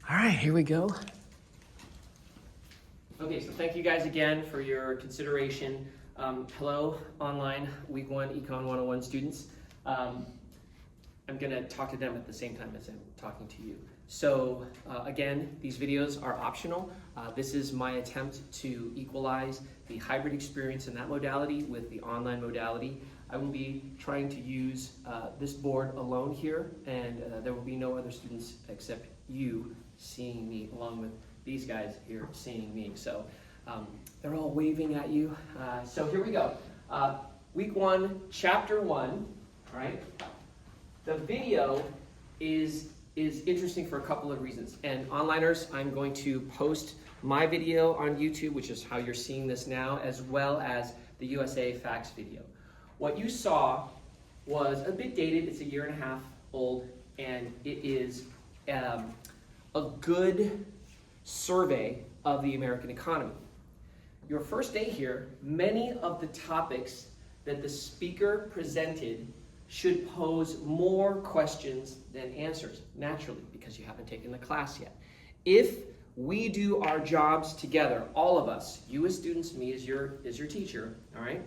All right, here we go. Okay, so thank you guys again for your consideration. Hello, online Week 1 Econ 101 students. I'm going to talk to them at the same time as I'm talking to you. So again, these videos are optional. This is my attempt to equalize the hybrid experience in that modality with the online modality. I will be trying to use this board alone here, and there will be no other students except you seeing me, along with these guys here seeing me. So they're all waving at you. So here we go. Week 1, Chapter 1, all right? The video is interesting for a couple of reasons. And onliners, I'm going to post my video on YouTube, which is how you're seeing this now, as well as the USA Facts video. What you saw was a bit dated. It's a year and a half old, and it is a good survey of the American economy. Your first day here, many of the topics that the speaker presented should pose more questions than answers, naturally, because you haven't taken the class yet. If we do our jobs together, all of us, you as students, me as your teacher, all right?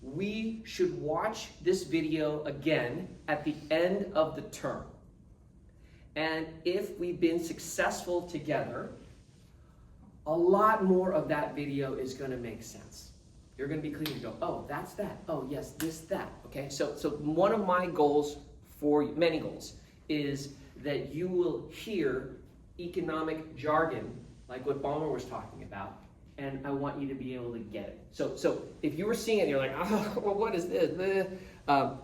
We should watch this video again at the end of the term. And if we've been successful together, a lot more of that video is going to make sense. You're going to be clear and go, oh, that's that. Oh, yes, this, that. Okay, so one of my goals, for many goals, is that you will hear economic jargon, like what Balmer was talking about, and I want you to be able to get it. So if you were seeing it and you're like, oh, well, what is this?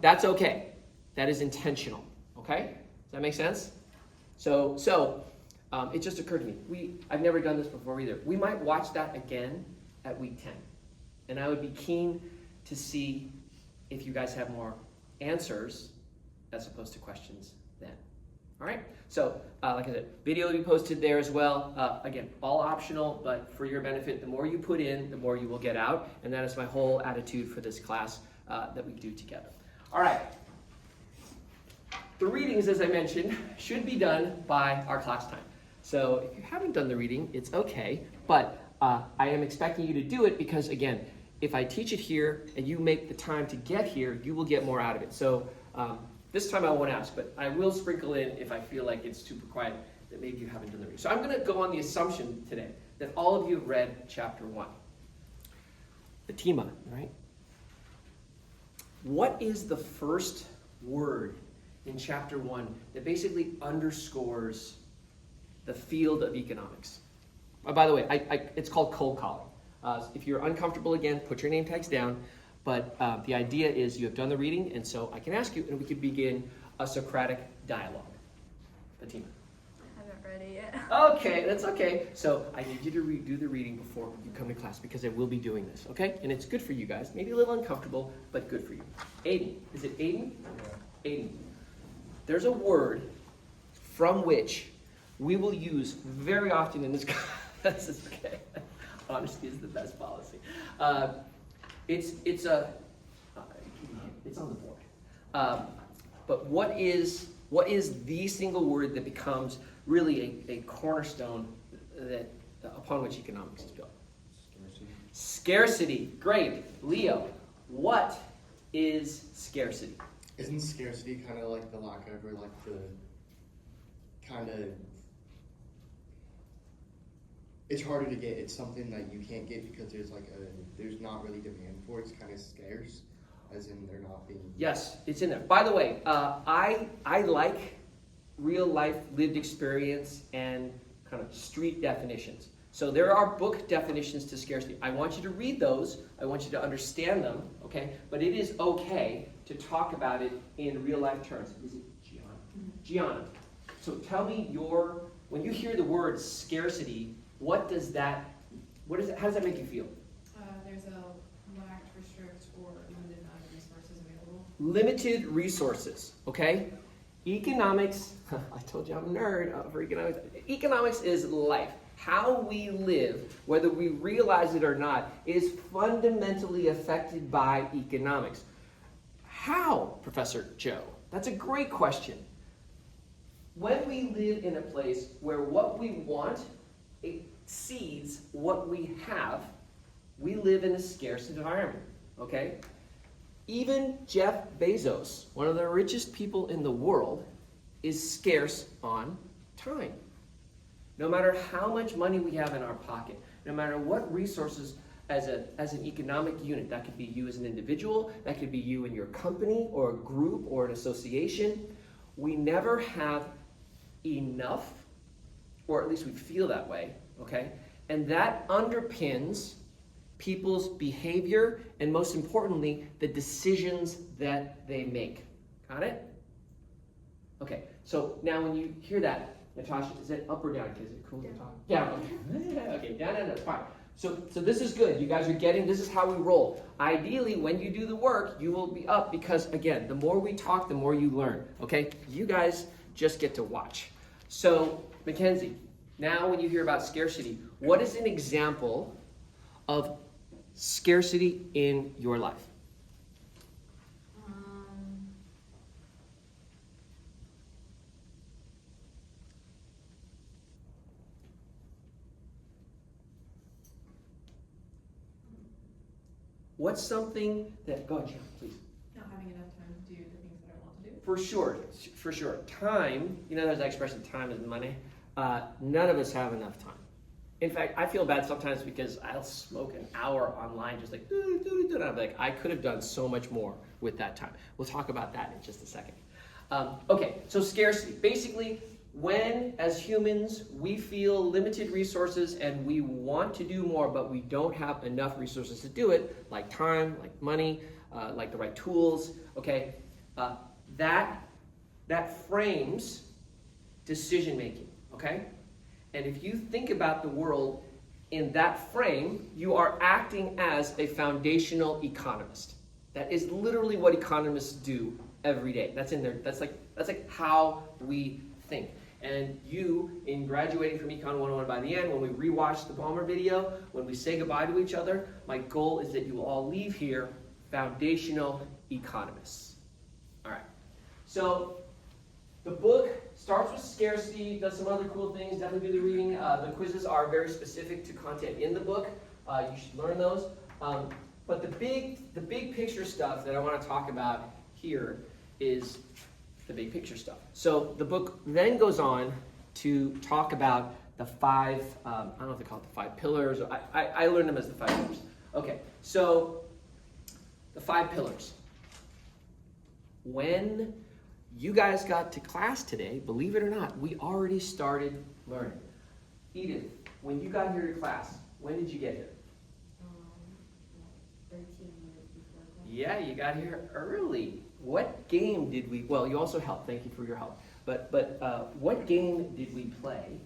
That's okay. That is intentional. Okay? Does that make sense? So it just occurred to me. I've never done this before either. We might watch that again at week 10. And I would be keen to see if you guys have more answers as opposed to questions then. All right? So, like I said, video will be posted there as well. Again, all optional, but for your benefit, the more you put in, the more you will get out. And that is my whole attitude for this class that we do together. All right. The readings, as I mentioned, should be done by our class time. So if you haven't done the reading, it's okay. But I am expecting you to do it because, again, if I teach it here and you make the time to get here, you will get more out of it. So this time I won't ask, but I will sprinkle in if I feel like it's super quiet that maybe you haven't done the reading. So I'm going to go on the assumption today that all of you have read Chapter 1. Fatima, right? What is the first word in Chapter 1 that basically underscores the field of economics? Oh, by the way, it's called cold calling. If you're uncomfortable, again, put your name tags down. But the idea is you have done the reading, and so I can ask you, and we could begin a Socratic dialogue. Fatima. I haven't read it yet. Okay, that's okay. So I need you to do the reading before you come to class because I will be doing this, okay? And it's good for you guys. Maybe a little uncomfortable, but good for you. Aiden. Is it Aiden? Yeah. Aiden. There's a word from which we will use very often in this class. Okay. Honesty is the best policy. It's on the board. But what is the single word that becomes really a cornerstone that upon which economics is built? Scarcity. Great. Leo, what is scarcity? Isn't scarcity kind of like the lack of, or like the kind of, it's harder to get. It's something that you can't get because there's not really demand for it. It's kind of scarce, as in they're not being. Yes, it's in there. By the way, I like real life lived experience and kind of street definitions. So there are book definitions to scarcity. I want you to read those. I want you to understand them, okay? But it is okay to talk about it in real life terms. Is it Gianna? Mm-hmm. Gianna, so tell me when you hear the word scarcity, how does that make you feel? There's a lack, restrict, or limited amount of resources available. Limited resources, okay? Economics, I told you I'm a nerd for economics. Economics is life. How we live, whether we realize it or not, is fundamentally affected by economics. How, Professor Joe? That's a great question. when we live in a place where what we want exceeds what we have, we live in a scarce environment, okay? Even Jeff Bezos, one of the richest people in the world, is scarce on time. No matter how much money we have in our pocket, no matter what resources as an economic unit, that could be you as an individual, that could be you in your company or a group or an association, we never have enough, or at least we feel that way, okay? And that underpins people's behavior and, most importantly, the decisions that they make. Got it? Okay, so now when you hear that, Natasha, is it up or down? Is it cool to talk? Down. Okay. Okay, down, fine. So this is good. You guys are getting, this is how we roll. Ideally, when you do the work, you will be up because, again, the more we talk, the more you learn, okay? You guys just get to watch. So, Mackenzie, now when you hear about scarcity, what is an example of scarcity in your life? What's something that, go ahead, Jan, please. Not having enough time to do the things that I want to do. For sure. Time, you know, there's that expression, time is money. None of us have enough time. In fact, I feel bad sometimes because I'll smoke an hour online just like, and I'm like, I could have done so much more with that time. We'll talk about that in just a second. Okay, so scarcity. Basically, when, as humans, we feel limited resources and we want to do more, but we don't have enough resources to do it, like time, like money, like the right tools, okay, that frames decision making, okay? And if you think about the world in that frame, you are acting as a foundational economist. That is literally what economists do every day. That's in there. That's like how we think. And you, in graduating from Econ 101 by the end, when we rewatch the Palmer video, when we say goodbye to each other, my goal is that you will all leave here foundational economists. All right. So the book starts with scarcity, does some other cool things, definitely do the reading. The quizzes are very specific to content in the book. You should learn those. But the big picture stuff that I want to talk about here is the big picture stuff. So the book then goes on to talk about the five, I don't know if they call it the five pillars. Or I learned them as the five pillars. Okay, so the five pillars. When you guys got to class today, believe it or not, we already started learning. Edith, when you got here to class, when did you get here? 13 minutes before class. Yeah, you got here early. What game did we, well, you also helped, thank you for your help. But what game did we play?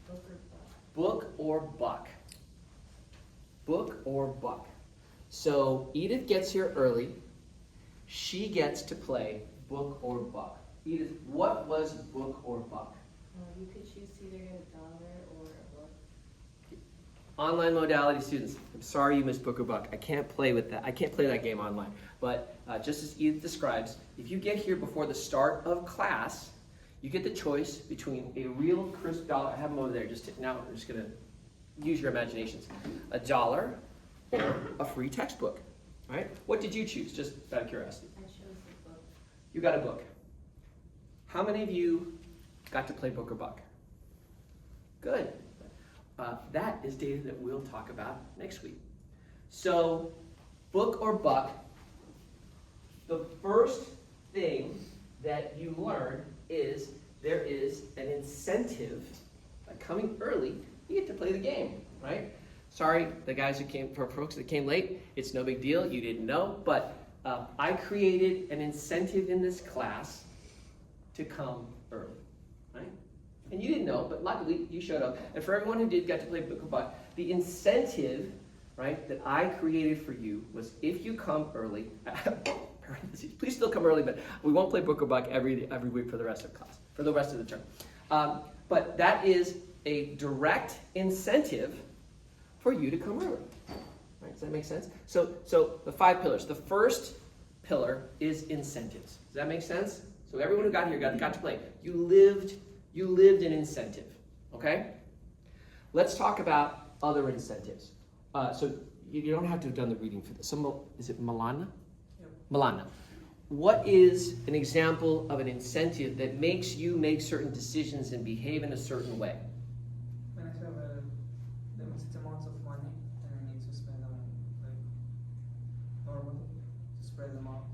Book or buck? Book or buck? Book or buck? So Edith gets here early. She gets to play book or buck. Edith, what was book or buck? You could choose to either get $1 or a book. Online modality students, I'm sorry you missed book or buck. I can't play with that. I can't play that game online. But just as Edith describes, if you get here before the start of class, you get the choice between a real crisp dollar. I have them over there. Now we're just going to use your imaginations. $1 or a free textbook. All right? What did you choose? Just out of curiosity. I chose the book. You got a book. How many of you got to play book or buck? Good. That is data that we'll talk about next week. So, book or buck, the first thing that you learn is there is an incentive by coming early, you get to play the game, right? Sorry, the guys who came, for folks that came late, it's no big deal, you didn't know, but I created an incentive in this class to come early, right? And you didn't know, but luckily you showed up. And for everyone who did get to play book or buck, the incentive, right, that I created for you was if you come early, please still come early, but we won't play book or buck every week for the rest of class, for the rest of the term. But that is a direct incentive for you to come early. Right? Does that make sense? So the 5 pillars. The first pillar is incentives. Does that make sense? So everyone who got here got to play. You lived You lived an incentive, okay? Let's talk about other incentives. So you don't have to have done the reading for this. Is it Milana? Yep. Milana. What is an example of an incentive that makes you make certain decisions and behave in a certain way? When I have a limited amount of money and I need to spend them like normally to spread them out.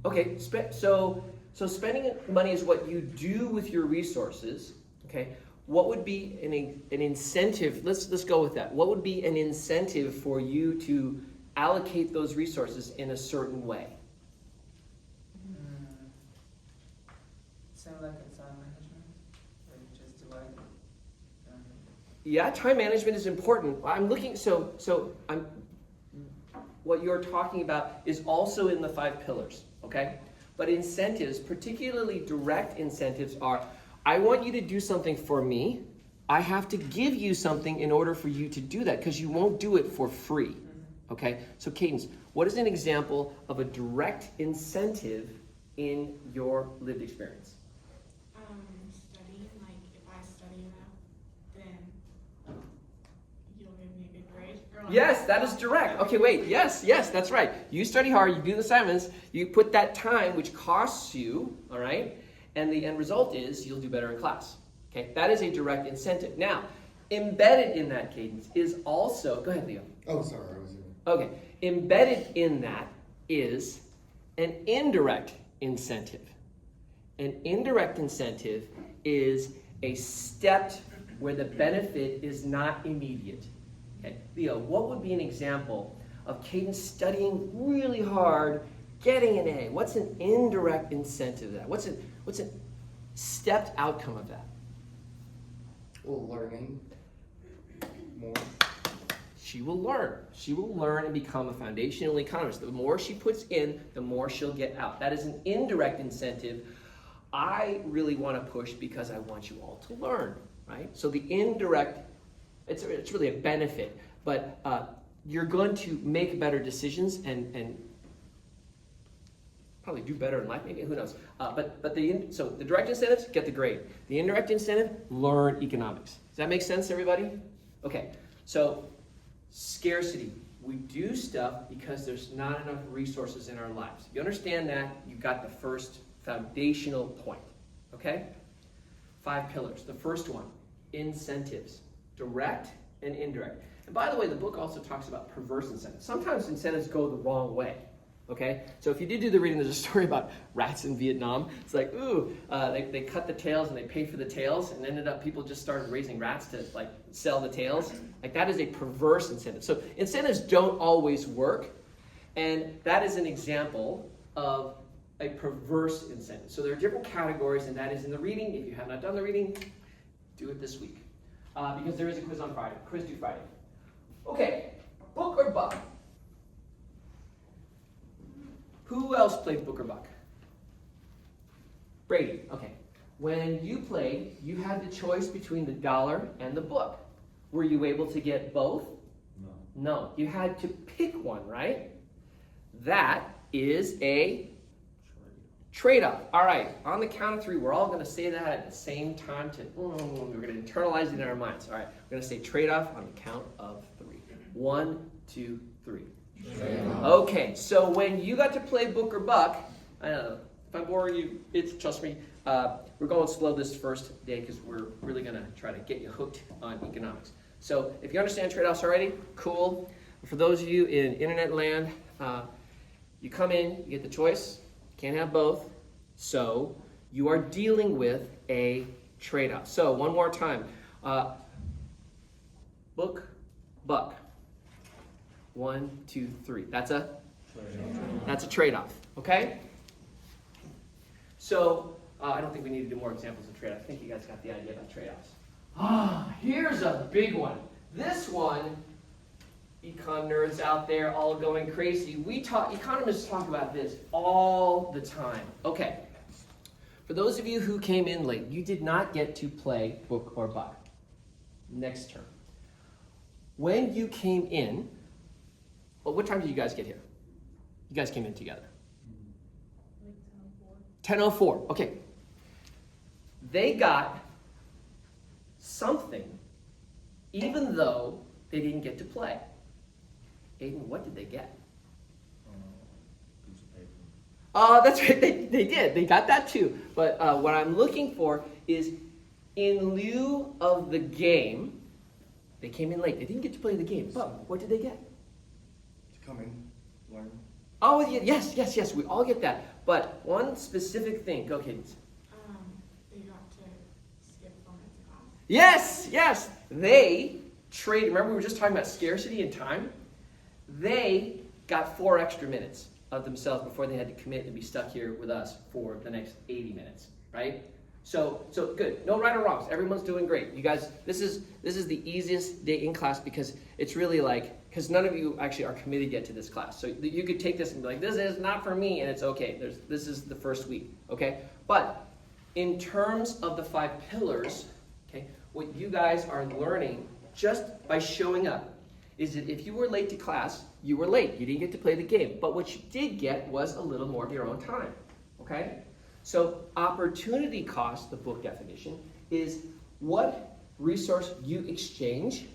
Okay, so spending money is what you do with your resources. Okay, what would be an incentive? Let's go with that. What would be an incentive for you to allocate those resources in a certain way? Same like a time management, like just divide it. Yeah, time management is important. I'm looking. What you're talking about is also in the 5 pillars. Okay, but incentives, particularly direct incentives, are: I want you to do something for me. I have to give you something in order for you to do that, because you won't do it for free. Okay, so Cadence, what is an example of a direct incentive in your lived experience? Studying, like if I study enough, then you'll give me a good grade. Or, like, Yes, that is direct. Okay, wait. Yes, that's right. You study hard, you do the assignments, you put that time, which costs you, all right? And the end result is you'll do better in class. Okay, that is a direct incentive. Now, embedded in that, Cadence, is also, go ahead, Leo. Oh, sorry, I was. Okay, embedded in that is an indirect incentive. An indirect incentive is a step where the benefit is not immediate. Okay, Leo, what would be an example of Cadence studying really hard, getting an A? What's an indirect incentive of that? What's a stepped outcome of that? Well, learning more. She will learn. She will learn and become a foundational economist. The more she puts in, the more she'll get out. That is an indirect incentive. I really want to push because I want you all to learn, right? So the indirect, it's really a benefit, but you're going to make better decisions and probably do better in life, maybe, who knows. So the direct incentives, get the grade. The indirect incentive, learn economics. Does that make sense, everybody? Okay, so scarcity. We do stuff because there's not enough resources in our lives. If you understand that, you got the first foundational point, okay? 5 pillars. The first one, incentives, direct and indirect. And by the way, the book also talks about perverse incentives. Sometimes incentives go the wrong way, okay? So if you did do the reading, there's a story about rats in Vietnam. It's like, they cut the tails and they paid for the tails, and ended up people just started raising rats to like sell the tails. Like that is a perverse incentive. So incentives don't always work, and that is an example of a perverse incentive. So there are different categories, and that is in the reading. If you have not done the reading, do it this week. Because there is a quiz on Friday. Quiz due Friday. Okay, book or buck? Who else played book or buck? Brady, okay. When you played, you had the choice between the dollar and the book. Were you able to get both? No. You had to pick one, right? That is a trade-off. All right, on the count of 3, we're all going to say that at the same time. We're going to internalize it in our minds. All right, we're going to say trade-off on the count of 3. 1, 2, 3. Okay, so when you got to play book or buck, I don't know, if I'm boring you, trust me, we're going slow this first day because we're really going to try to get you hooked on economics. So if you understand trade-offs already, cool. For those of you in internet land, you come in, you get the choice, can't have both, so you are dealing with a trade-off. So one more time, book, buck. 1, 2, 3. That's a trade-off, okay? So I don't think we need to do more examples of trade-offs. I think you guys got the idea about trade-offs. Here's a big one. This one, econ nerds out there all going crazy. Economists talk about this all the time. Okay, for those of you who came in late, you did not get to play book or buck next term. When you came in, well, what time did you guys get here? You guys came in together. Like 10:04. 10:04. Okay. They got something, even though they didn't get to play. Aiden, what did they get? Piece of paper. That's right, they did. They got that too. But what I'm looking for is, in lieu of the game, they came in late. They didn't get to play the game, but what did they get? To come in, learn. Oh, yes, we all get that. But one specific thing, go kids. They got to skip moments class. Yes, they trade. Remember, we were just talking about scarcity and time? They got 4 extra minutes of themselves before they had to commit and be stuck here with us for the next 80 minutes, right? So good. No right or wrongs. Everyone's doing great. You guys, this is the easiest day in class because it's really like, because none of you actually are committed yet to this class. So you could take this and be like, this is not for me, and it's okay. This is the first week, okay? But in terms of the 5 pillars, okay, what you guys are learning just by showing up is that if you were late to class, you were late. You didn't get to play the game. But what you did get was a little more of your own time, okay? So opportunity cost, the book definition, is what resource you exchange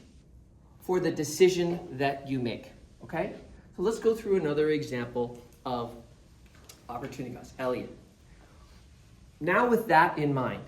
for the decision that you make, okay? So let's go through another example of opportunity cost. Elliot. Now with that in mind,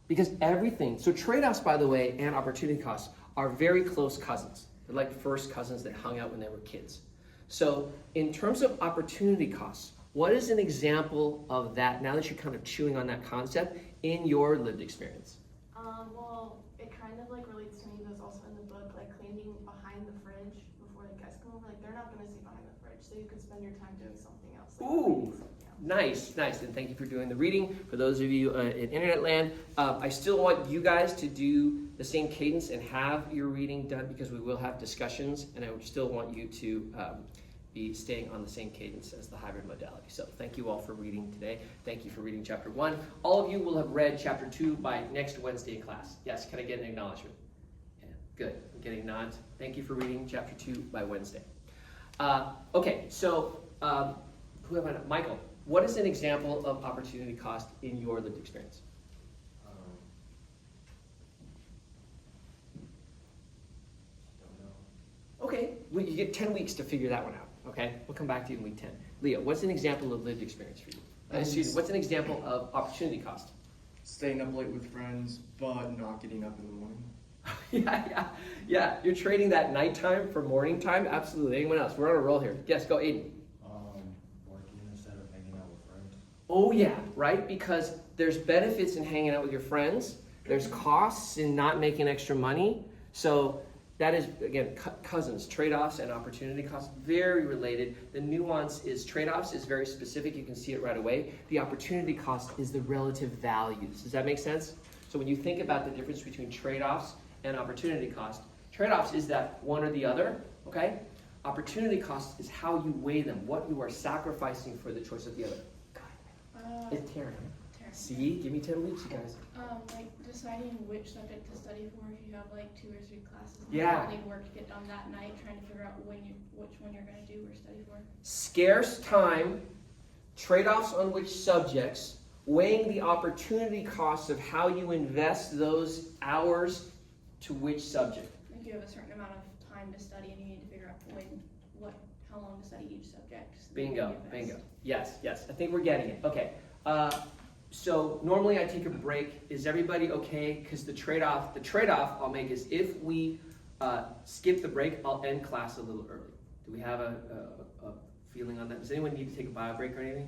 because everything, so trade-offs, by the way, and opportunity costs are very close cousins. They're like first cousins that hung out when they were kids. So in terms of opportunity costs, what is an example of that, now that you're kind of chewing on that concept, in your lived experience? Well, it kind of like relates to me, but it's also in the book, like cleaning behind the fridge before the guests come over. Like, they're not going to see behind the fridge, so you could spend your time doing something else. Like Ooh, reading something else. nice, and thank you for doing the reading. For those of you in internet land, I still want you guys to do the same cadence and have your reading done because we will have discussions, and I would still want you to be staying on the same cadence as the hybrid modality. So thank you all for reading today. Thank you for reading chapter 1. All of you will have read chapter 2 by next Wednesday in class. Yes, can I get an acknowledgement? Yeah, good, I'm getting nods. Thank you for reading chapter 2 by Wednesday. Okay, so who have I not? Michael, what is an example of opportunity cost in your lived experience? Don't know. Okay, well, you get 10 weeks to figure that one out, okay? We'll come back to you in week 10. Leo, what's an example of lived experience for you? Excuse me, what's an example of opportunity cost? Staying up late with friends, but not getting up in the morning. Yeah. You're trading that nighttime for morning time? Absolutely. Anyone else? We're on a roll here. Yes, go Aiden. Working instead of hanging out with friends. Oh yeah, right? Because there's benefits in hanging out with your friends. There's costs in not making extra money. So that is, again, cousins, trade-offs and opportunity costs, very related. The nuance is trade-offs is very specific. You can see it right away. The opportunity cost is the relative values. Does that make sense? So when you think about the difference between trade-offs and opportunity cost, trade-offs is that one or the other, okay? Opportunity cost is how you weigh them, what you are sacrificing for the choice of the other. It's Taryn. See, give me 10 weeks, you guys. Like deciding which subject to study for if you have like 2 or 3 classes. Yeah. Like work to get done that night, trying to figure out which one you're going to do or study for. Scarce time, trade-offs on which subjects, weighing the opportunity costs of how you invest those hours to which subject. Like you have a certain amount of time to study and you need to figure out how long to study each subject. So Bingo. Yes. I think we're getting it. Okay. So normally I take a break. Is everybody okay? Because the trade-off I'll make is if we skip the break, I'll end class a little early. Do we have a feeling on that? Does anyone need to take a bio break or anything?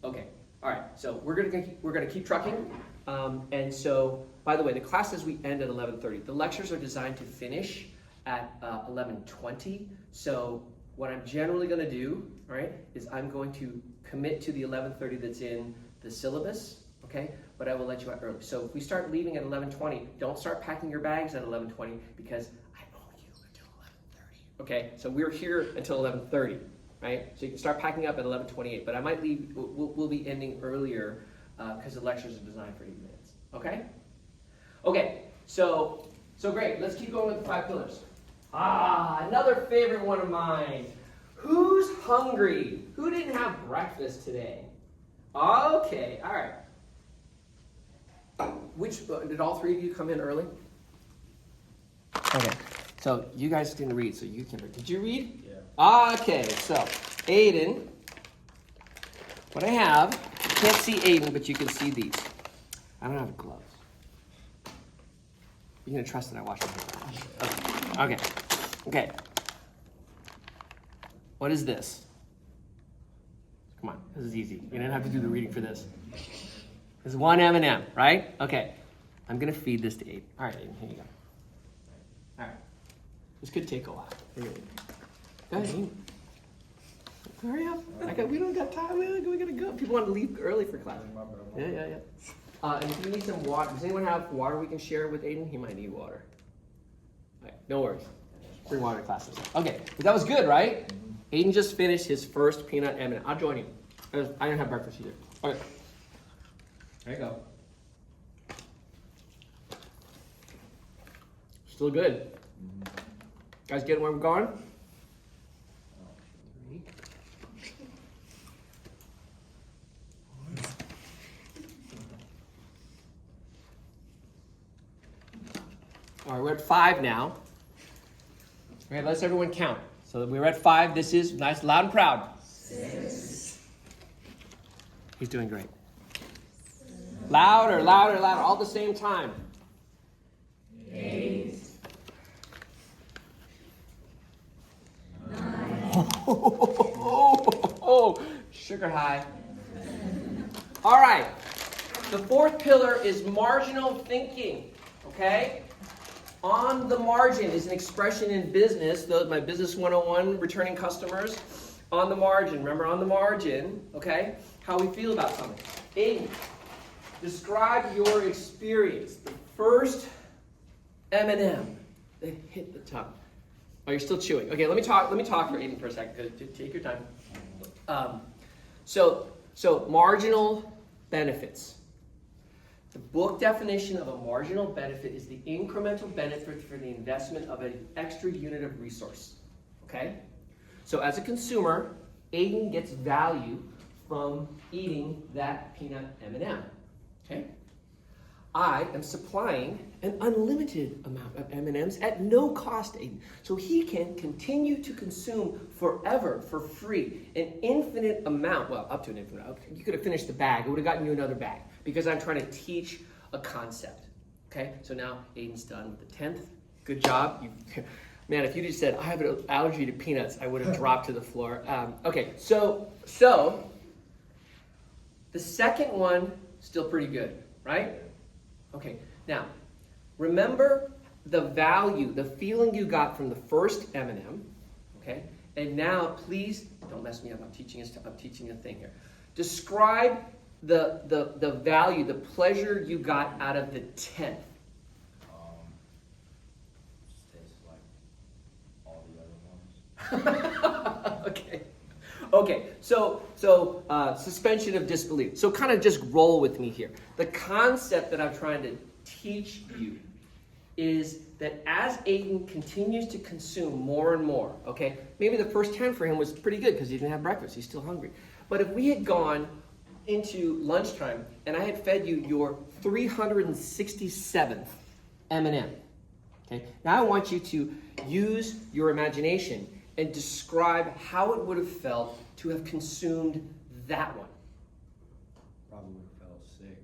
Okay. All right. So we're gonna keep trucking. And so, by the way, the classes we end at 11:30. The lectures are designed to finish at 11:20. So what I'm generally going to do, all right, is I'm going to commit to the 11:30 that's in the syllabus, okay? But I will let you out early. So if we start leaving at 11:20, don't start packing your bags at 11:20 because I owe you until 11:30. Okay? So we're here until 11:30, right? So you can start packing up at 11:28. But I might leave. We'll be ending earlier because the lectures are designed for 80 minutes. Okay? Okay. So great. Let's keep going with the 5 pillars. Another favorite one of mine. Who's hungry? Who didn't have breakfast today? Okay, all right. did all three of you come in early? Okay, so you guys didn't read, so you can read. Did you read? Yeah. Okay, so Aiden, what I have, you can't see Aiden, but you can see these. I don't have gloves. You're gonna trust that I wash my hands. Okay. What is this? Come on, this is easy. You didn't have to do the reading for this. This is one M&M, right? Okay, I'm gonna feed this to Aiden. All right, Aiden, here you go. All right, this could take a while. Go ahead, Aiden. Hurry up. We don't got time. We gotta go. People want to leave early for class. Yeah. And if you need some water, does anyone have water we can share with Aiden? He might need water. All right, no worries. Bring water to class. Okay, but that was good, right? Aiden just finished his first peanut M&M. I'll join you. I didn't have breakfast either. Okay. There you go. Still good. Guys getting where we're going? All right, we're at 5 now. Okay, let's everyone count. So we're at 5. This is nice, loud and proud. 6. He's doing great. Louder, all at the same time. 8. 9. Sugar high. All right. The fourth pillar is marginal thinking. Okay? On the margin is an expression in business. Those my business 101 returning customers. On the margin. Remember, on the margin. Okay? How we feel about something. Aiden, describe your experience. The first M&M that hit the tongue. Oh, you're still chewing. Okay, let me talk for Aiden for a second. Take your time. So marginal benefits. The book definition of a marginal benefit is the incremental benefit for the investment of an extra unit of resource. Okay? So as a consumer, Aiden gets value from eating that peanut M&M. Okay? I am supplying an unlimited amount of M&Ms at no cost to Aiden. So he can continue to consume forever for free an infinite amount. Well, up to an infinite amount. You could have finished the bag. It would have gotten you another bag because I'm trying to teach a concept. Okay? So now Aiden's done with the 10th. Good job. Man, if you just said, I have an allergy to peanuts, I would have dropped to the floor. Okay, so the second one, still pretty good, right? Okay, now, remember the value, the feeling you got from the first M&M, okay? And now, please, don't mess me up, I'm teaching a thing here. Describe the value, the pleasure you got out of the 10th. Just tastes like all the other ones. Okay, so suspension of disbelief. So kind of just roll with me here. The concept that I'm trying to teach you is that as Aiden continues to consume more and more, okay, maybe the first 10 for him was pretty good because he didn't have breakfast. He's still hungry. But if we had gone into lunchtime and I had fed you your 367th M&M, okay, now I want you to use your imagination and describe how it would have felt to have consumed that one. Probably would have felt sick.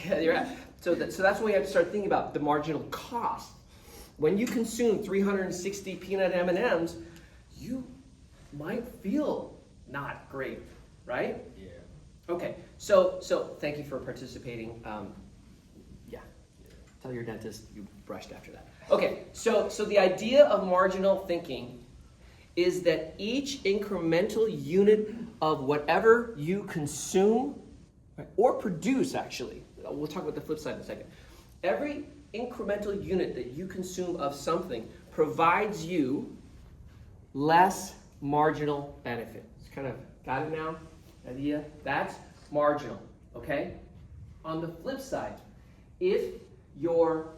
Yeah, you're right. So that's when we have to start thinking about the marginal cost. When you consume 360 peanut M&Ms, you might feel not great, right? Yeah. Okay, so thank you for participating. Yeah, tell your dentist you brushed after that. Okay, so the idea of marginal thinking is that each incremental unit of whatever you consume, right, or produce, actually, we'll talk about the flip side in a second. Every incremental unit that you consume of something provides you less marginal benefit. It's kind of, got it now? Idea? That's marginal, okay? On the flip side, if you're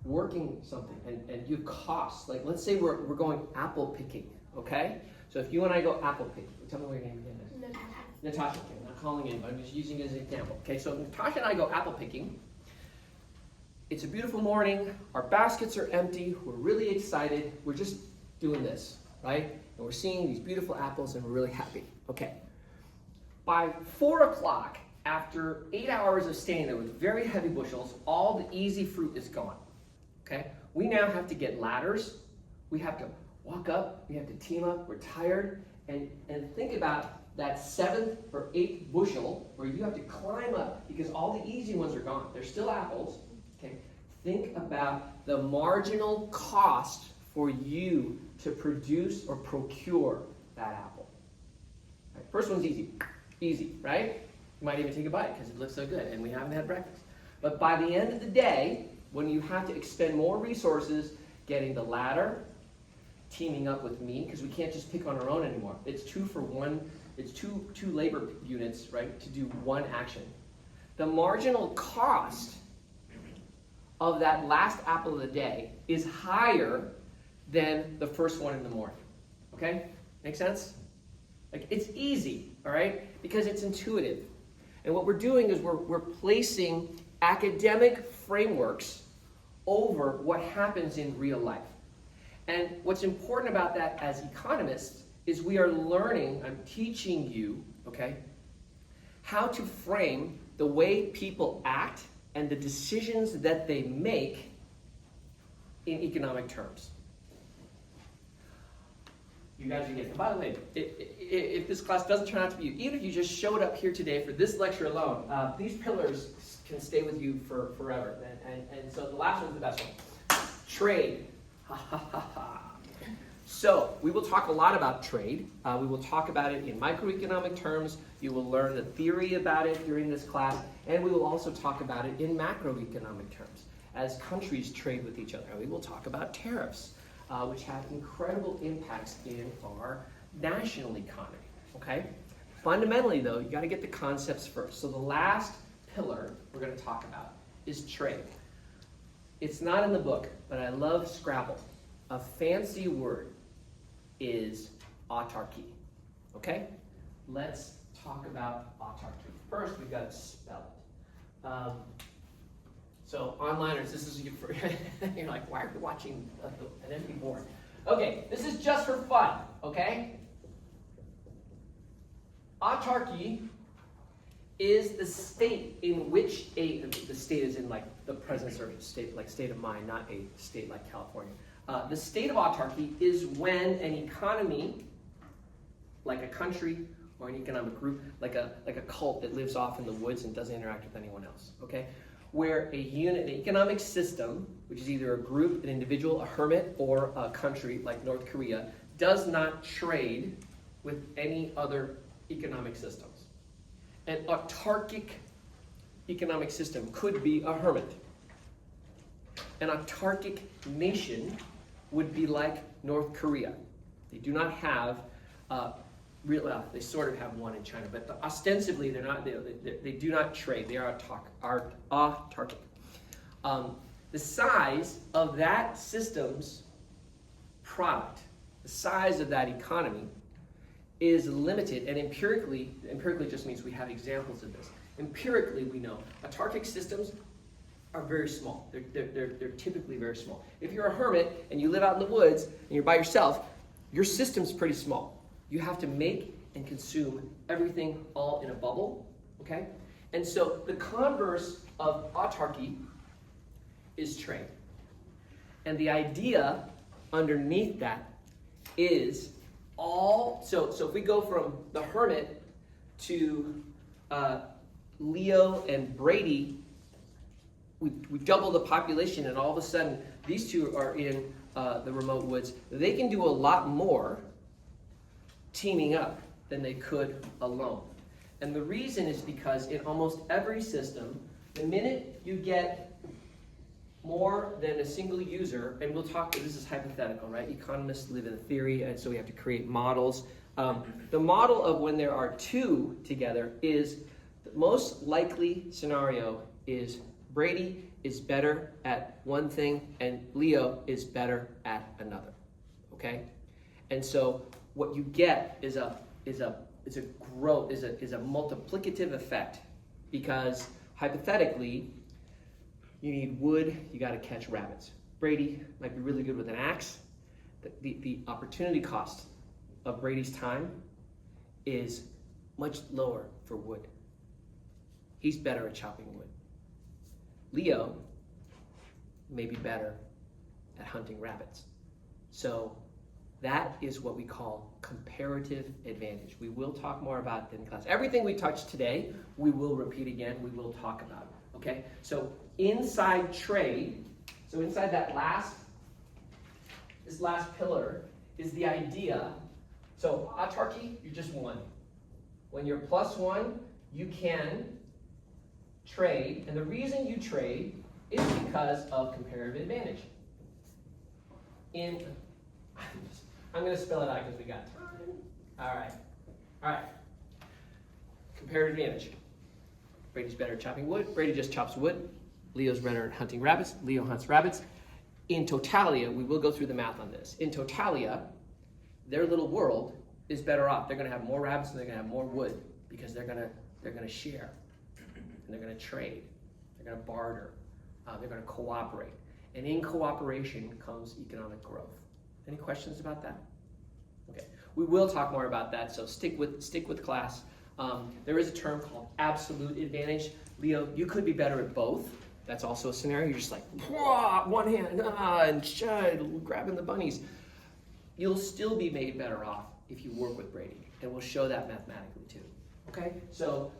working something and you cost, like let's say we're going apple picking, okay? So if you and I go apple picking, tell me what your name again is. Natasha, okay, I'm not calling anybody, I'm just using it as an example. Okay, so Natasha and I go apple picking. It's a beautiful morning, our baskets are empty, we're really excited, we're just doing this, right? And we're seeing these beautiful apples and we're really happy. Okay. By 4 o'clock, after 8 hours of staying there with very heavy bushels, all the easy fruit is gone. Okay? We now have to get ladders, we have to walk up, we have to team up, we're tired, and think about that 7th or 8th bushel where you have to climb up because all the easy ones are gone. They're still apples. Okay? Think about the marginal cost for you to produce or procure that apple. Right? First one's easy, right? You might even take a bite because it looks so good and we haven't had breakfast. But by the end of the day, when you have to expend more resources getting the ladder, teaming up with me, because we can't just pick on our own anymore. It's 2 for 1, it's two labor units, right, to do one action. The marginal cost of that last apple of the day is higher than the first one in the morning. Okay? Make sense? Like, it's easy, all right? Because it's intuitive. And what we're doing is we're placing academic frameworks over what happens in real life. And what's important about that as economists is we are learning, I'm teaching you, okay, how to frame the way people act and the decisions that they make in economic terms. You guys are getting, by the way, if this class doesn't turn out to be you, even if you just showed up here today for this lecture alone, these pillars can stay with you for forever. And so the last one's the best one. Trade. So we will talk a lot about trade. We will talk about it in microeconomic terms. You will learn the theory about it during this class. And we will also talk about it in macroeconomic terms as countries trade with each other. And we will talk about tariffs, which have incredible impacts in our national economy. Okay? Fundamentally, though, you got to get the concepts first. So the last pillar we're going to talk about is trade. It's not in the book, but I love Scrabble. A fancy word is autarky. Okay? Let's talk about autarky. First, we've got to spell it. So, onliners, this is for you're like, why are you watching an empty board? Okay, this is just for fun. Okay? Autarky is the state in which the state is in like the present state, like state of mind, not a state like California. The state of autarky is when an economy, like a country or an economic group, like a cult that lives off in the woods and doesn't interact with anyone else, okay? Where a unit, an economic system, which is either a group, an individual, a hermit, or a country like North Korea, does not trade with any other economic systems. An autarkic economic system could be a hermit. An autarkic nation would be like North Korea. They do not have, they sort of have one in China, but ostensibly they're not. They do not trade. They are autarkic. The size of that system's product, the size of that economy, is limited, and empirically just means we have examples of this. Empirically, we know autarkic systems are very small. They're typically very small. If you're a hermit and you live out in the woods and you're by yourself, your system's pretty small. You have to make and consume everything all in a bubble, okay? And so the converse of autarky is trade. And the idea underneath that is so if we go from the hermit to Leo and Brady, we double the population, and all of a sudden these two are in the remote woods. They can do a lot more teaming up than they could alone. And the reason is because in almost every system, the minute you get more than a single user, and we'll talk, this is hypothetical, right? Economists live in a theory, and so we have to create models. The model of when there are two together is, the most likely scenario is Brady is better at one thing and Leo is better at another, okay? And so what you get is a is a growth, is a multiplicative effect, because hypothetically, you need wood, you got to catch rabbits. Brady might be really good with an axe. The opportunity cost of Brady's time is much lower for wood. He's better at chopping wood. Leo may be better at hunting rabbits. So that is what we call comparative advantage. We will talk more about it in class. Everything we touched today, we will repeat again, we will talk about it, okay? So inside trade, so inside this last pillar is the idea. So autarky, you're just one. When you're +1, you can trade, and the reason you trade is because of comparative advantage. I'm going to spell it out because we got time. All right. Comparative advantage. Brady's better at chopping wood. Brady just chops wood. Leo's better at hunting rabbits. Leo hunts rabbits. In Totalia, we will go through the math on this. In Totalia, their little world is better off. They're going to have more rabbits and they're going to have more wood because they're going to share and they're going to trade. They're going to barter. They're going to cooperate. And in cooperation comes economic growth. Any questions about that? Okay, we will talk more about that, so stick with class. There is a term called absolute advantage. Leo, you could be better at both. That's also a scenario. You're just like, one hand, and grabbing the bunnies. You'll still be made better off if you work with Brady, and we'll show that mathematically too. Okay, so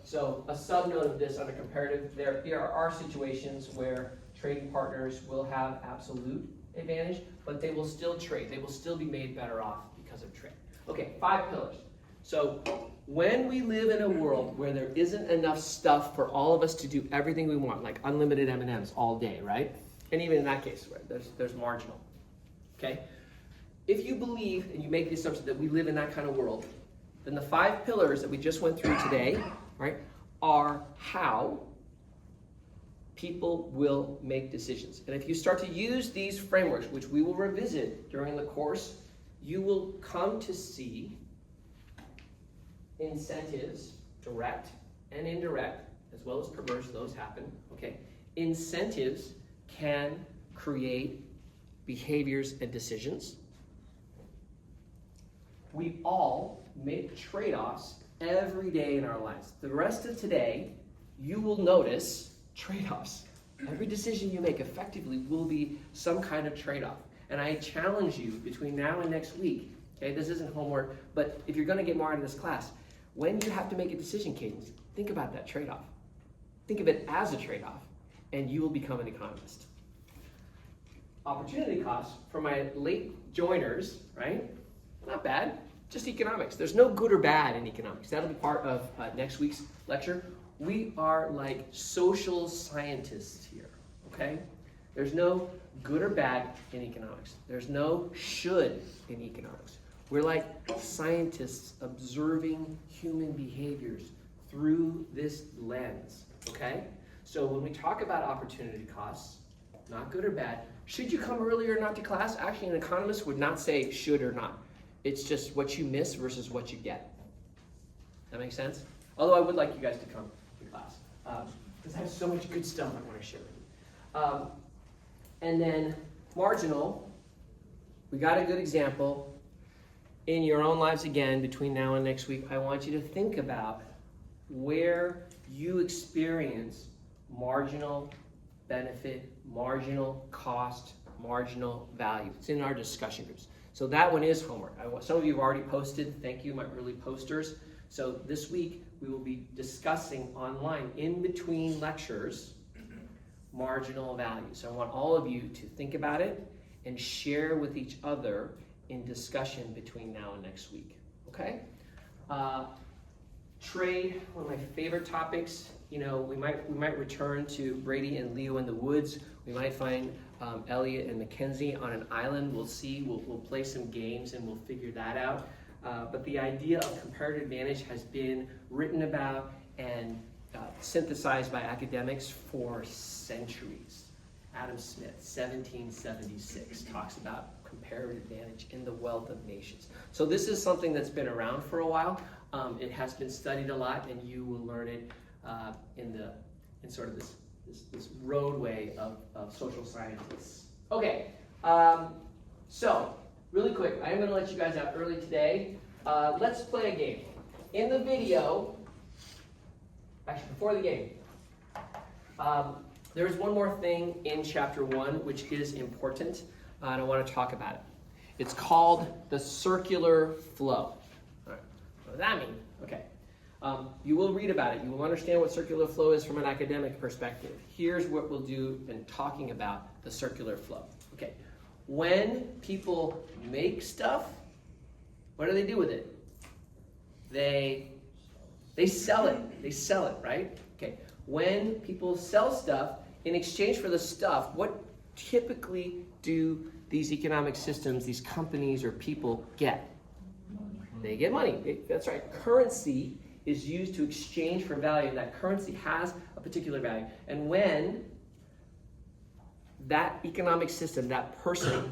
a subnote of this under comparative, there are situations where trading partners will have absolute advantage, but they will still trade. They will still be made better off because of trade. Okay, 5 pillars. So when we live in a world where there isn't enough stuff for all of us to do everything we want, like unlimited M&Ms all day, right? And even in that case, right, there's marginal. Okay? If you believe and you make the assumption that we live in that kind of world, then the 5 pillars that we just went through today, right, are how people will make decisions. And if you start to use these frameworks, which we will revisit during the course, you will come to see incentives, direct and indirect, as well as perverse, those happen, okay? Incentives can create behaviors and decisions. We all make trade-offs every day in our lives. The rest of today, you will notice trade-offs. Every decision you make effectively will be some kind of trade-off. And I challenge you between now and next week, okay, this isn't homework, but if you're going to get more out of this class, when you have to make a decision, cadence, think about that trade-off. Think of it as a trade-off, and you will become an economist. Opportunity costs for my late joiners, right? Not bad, just economics. There's no good or bad in economics. That'll be part of next week's lecture. We are like social scientists here, okay? There's no good or bad in economics. There's no should in economics. We're like scientists observing human behaviors through this lens, okay? So when we talk about opportunity costs, not good or bad, should you come early or not to class? Actually, an economist would not say should or not. It's just what you miss versus what you get. That makes sense? Although I would like you guys to come to class because I have so much good stuff I want to share with you. And then marginal, we got a good example. In your own lives again, between now and next week, I want you to think about where you experience marginal benefit, marginal cost, marginal value. It's in our discussion groups. So that one is homework. Some of you have already posted. Thank you, my early posters. So this week, we will be discussing online, in between lectures, marginal value. So I want all of you to think about it and share with each other in discussion between now and next week, okay? Trade, one of my favorite topics. You know, we might return to Brady and Leo in the woods. We might find Elliot and Mackenzie on an island. We'll see. We'll play some games and we'll figure that out. But the idea of comparative advantage has been written about and synthesized by academics for centuries. Adam Smith, 1776, talks about comparative advantage in the wealth of nations. So this is something that's been around for a while. It has been studied a lot, and you will learn it in sort of this roadway of social scientists. Okay, so really quick, I am going to let you guys out early today. Let's play a game. In the video, actually before the game, there is one more thing in chapter 1 which is important, and I want to talk about it. It's called the circular flow. All right. What does that mean? Okay. You will read about it. You will understand what circular flow is from an academic perspective. Here's what we'll do in talking about the circular flow. Okay. When people make stuff, what do they do with it? They sell it. They sell it, right? Okay. When people sell stuff, in exchange for the stuff, what typically do these economic systems, these companies or people get? They get money. That's right. Currency is used to exchange for value, and that currency has a particular value. And when that economic system, that person,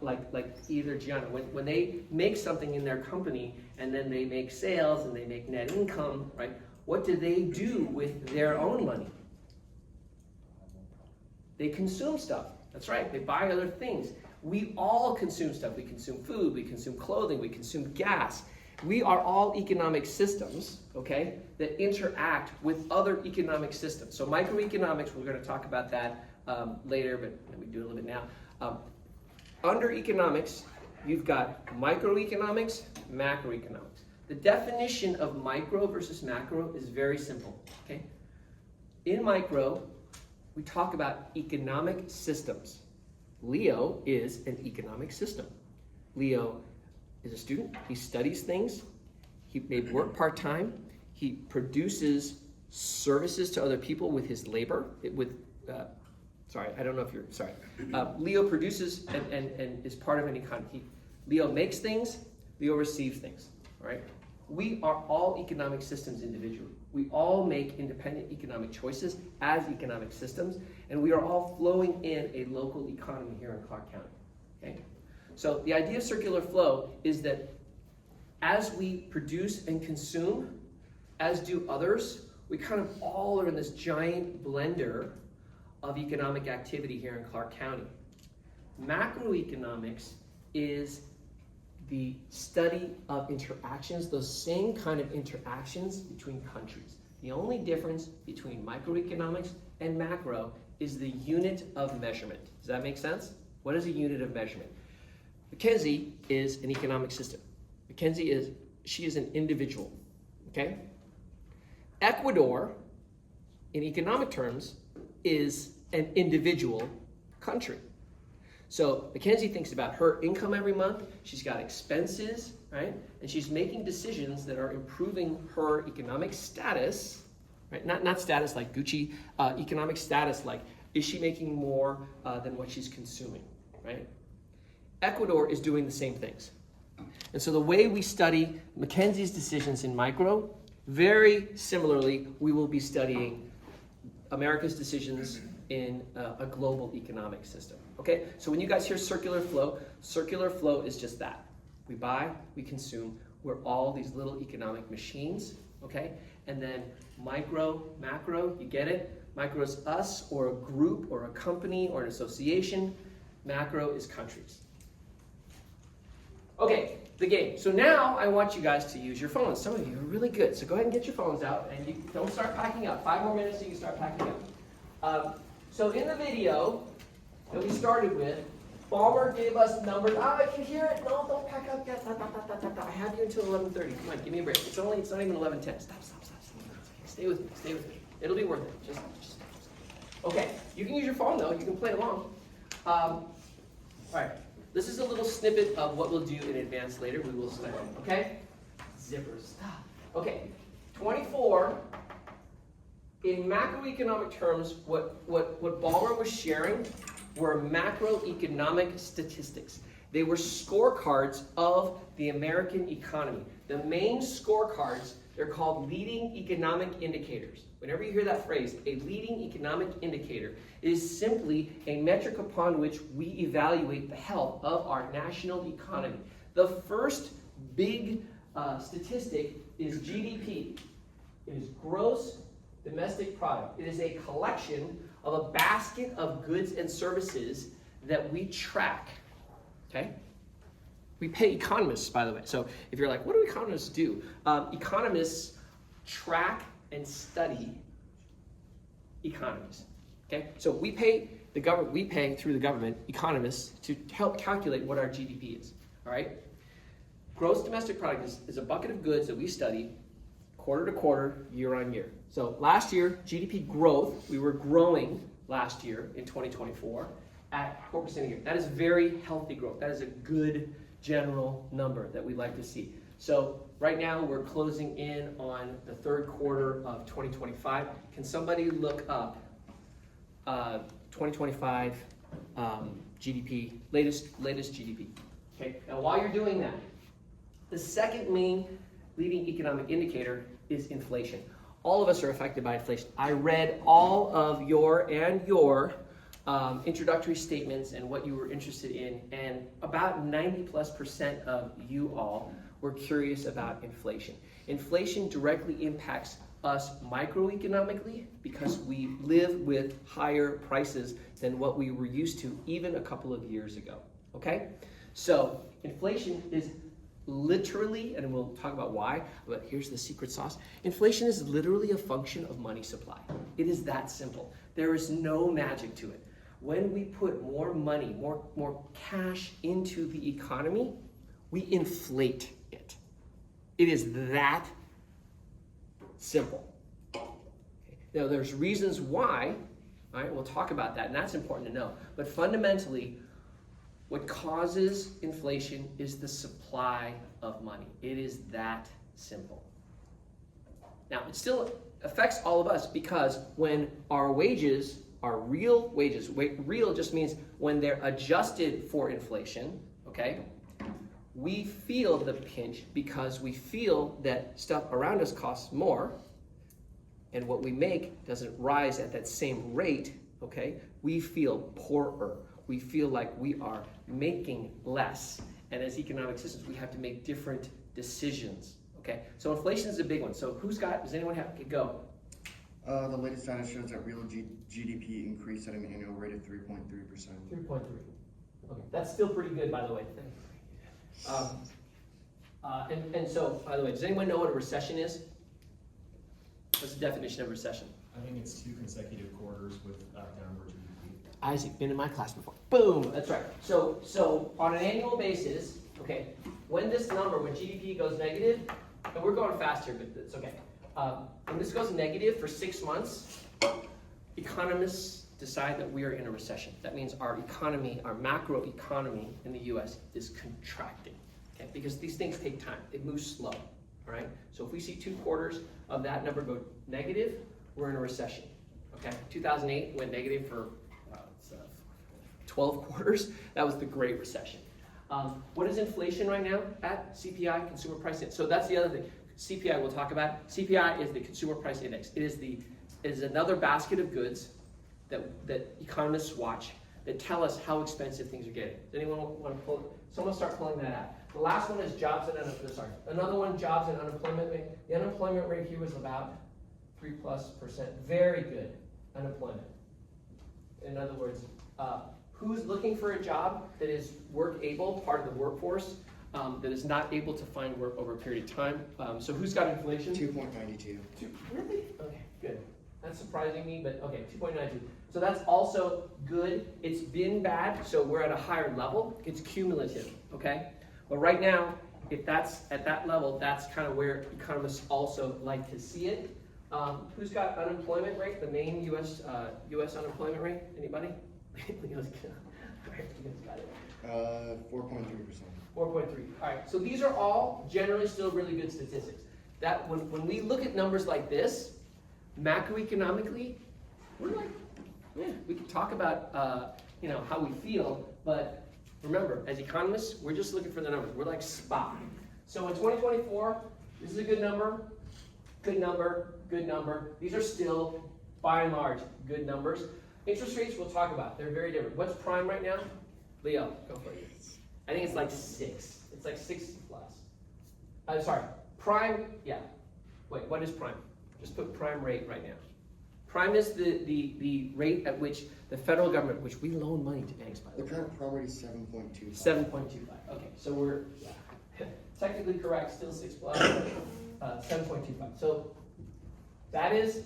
like either Gianna, when they make something in their company and then they make sales and they make net income, right? What do they do with their own money? They consume stuff. That's right. They buy other things. We all consume stuff. We consume food. We consume clothing. We consume gas. We are all economic systems, okay, that interact with other economic systems. So microeconomics, we're going to talk about that later, but we do a little bit now. Under economics, you've got microeconomics, macroeconomics. The definition of micro versus macro is very simple, okay? In micro, we talk about economic systems. Leo is an economic system. Leo is a student. He studies things. He may work part-time. He produces services to other people with his labor. Leo produces and is part of an economy. Leo makes things. Leo receives things. All right? We are all economic systems individually. We all make independent economic choices as economic systems, and we are all flowing in a local economy here in Clark County. Okay? So the idea of circular flow is that as we produce and consume, as do others, we kind of all are in this giant blender of economic activity here in Clark County. Macroeconomics is the study of interactions, those same kind of interactions between countries. The only difference between microeconomics and macro is the unit of measurement. Does that make sense? What is a unit of measurement? Mackenzie is an economic system. She is an individual, okay? Ecuador, in economic terms, is an individual country. So Mackenzie thinks about her income every month. She's got expenses, right? And she's making decisions that are improving her economic status, right? Not status like Gucci, economic status like, is she making more than what she's consuming, right? Ecuador is doing the same things. And so the way we study Mackenzie's decisions in micro, very similarly, we will be studying America's decisions in a global economic system. Okay, so when you guys hear circular flow is just that. We buy, we consume, we're all these little economic machines, okay? And then micro, macro, you get it? Micro is us or a group or a company or an association. Macro is countries. Okay, the game. So now I want you guys to use your phones. Some of you are really good, so go ahead and get your phones out and you don't start packing up. 5 more minutes so you can start packing up. So in the video that we started with, Balmer gave us numbers. I can hear it. No, don't pack up yet. I have you until 11:30. Come on, give me a break. It's not even 11:10. Stop. Stay with me. It'll be worth it. Just. Okay, you can use your phone though. You can play along. All right. This is a little snippet of what we'll do in advance later. We will study. Okay. Zippers. Stop. Okay. 24. In macroeconomic terms, what Balmer was sharing were macroeconomic statistics. They were scorecards of the American economy. The main scorecards, they're called leading economic indicators. Whenever you hear that phrase, a leading economic indicator, is simply a metric upon which we evaluate the health of our national economy. The first big statistic is GDP. It is gross domestic product. It is a collection of a basket of goods and services that we track. Okay? We pay economists, by the way. So if you're like, what do economists do? Economists track and study economies. Okay? So we pay the government. We pay through the government economists to help calculate what our GDP is. All right? Gross domestic product is a bucket of goods that we study quarter to quarter, year on year. So last year, GDP growth, we were growing last year in 2024 at 4% a year. That is very healthy growth. That is a good general number that we like to see. So right now we're closing in on the third quarter of 2025. Can somebody look up 2025 GDP, latest GDP? Okay, now while you're doing that, the second main leading economic indicator is inflation. All of us are affected by inflation. I read all of your introductory statements and what you were interested in, and about 90+% of you all were curious about inflation. Inflation directly impacts us microeconomically because we live with higher prices than what we were used to even a couple of years ago, okay? So inflation is literally, and we'll talk about why, but here's the secret sauce. Inflation is literally a function of money supply. It is that simple. There is no magic to it. When we put more money, more cash into the economy, we inflate it. It is that simple. Okay. Now, there's reasons why, all right, we'll talk about that, and that's important to know. But fundamentally, what causes inflation is the supply of money. It is that simple. Now, it still affects all of us because when our wages, our real wages, real just means when they're adjusted for inflation, okay, we feel the pinch because we feel that stuff around us costs more and what we make doesn't rise at that same rate, okay, we feel poorer. We feel like we are making less. And as economic systems, we have to make different decisions, okay? So inflation is a big one. So does anyone have to go? The latest data shows that real GDP increased at an annual rate of 3.3%. 3.3. Okay, that's still pretty good, by the way. And so, by the way, does anyone know what a recession is? What's the definition of recession? I think it's 2 consecutive quarters with downward GDP. Isaac, been in my class before. Boom, that's right. So on an annual basis, okay, when GDP goes negative, and we're going fast here, but it's okay. When this goes negative for 6 months, economists decide that we are in a recession. That means our economy, our macro economy in the US is contracting, okay? Because these things take time, they move slow, all right? So if we see 2 quarters of that number go negative, we're in a recession, okay? 2008 went negative for 12 quarters. That was the Great Recession. What is inflation right now at? CPI, Consumer Price Index. So that's the other thing. CPI we'll talk about. CPI is the Consumer Price Index. It is another basket of goods that economists watch that tell us how expensive things are getting. Does anyone want to pull? Someone start pulling that out. The last one is jobs and another one, jobs and unemployment rate. The unemployment rate here was about 3+%. Very good unemployment. In other words, who's looking for a job that is work able, part of the workforce, that is not able to find work over a period of time? So who's got inflation? 2.92. Really? Okay, good. That's surprising me, but okay, 2.92. So that's also good. It's been bad, so we're at a higher level. It's cumulative, okay? But right now, if that's at that level, that's kind of where economists also like to see it. Who's got unemployment rate, the main U.S. unemployment rate? Anybody? Leo's got it. 4.3%. 4.3. All right, so these are all generally still really good statistics. That when we look at numbers like this, macroeconomically, we're like, yeah, we can talk about how we feel, but remember, as economists, we're just looking for the numbers. We're like spot. So in 2024, this is a good number, good number, good number. These are still, by and large, good numbers. Interest rates we'll talk about. They're very different. What's prime right now? Leo, go for it. I think it's like 6. It's like 6 plus. Sorry, prime, yeah. Wait, what is prime? Just put prime rate right now. Prime is the rate at which the federal government, which we loan money to banks, by the The way. current prime rate is 7.25. 7.25. Okay, so we're technically correct, still 6 plus 7.25. So that is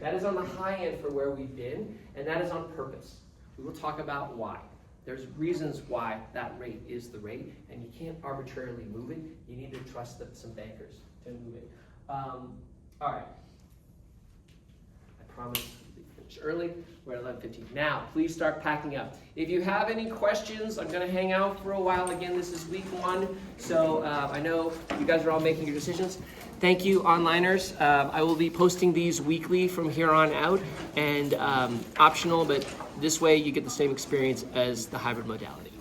on the high end for where we've been, and that is on purpose. We will talk about why. There's reasons why that rate is the rate, and you can't arbitrarily move it. You need to trust some bankers to move it. All right. I promise we finish early. We're at 11:15. Now, please start packing up. If you have any questions, I'm going to hang out for a while. Again, this is week 1, so I know you guys are all making your decisions. Thank you, onliners. I will be posting these weekly from here on out, and optional, but this way you get the same experience as the hybrid modality.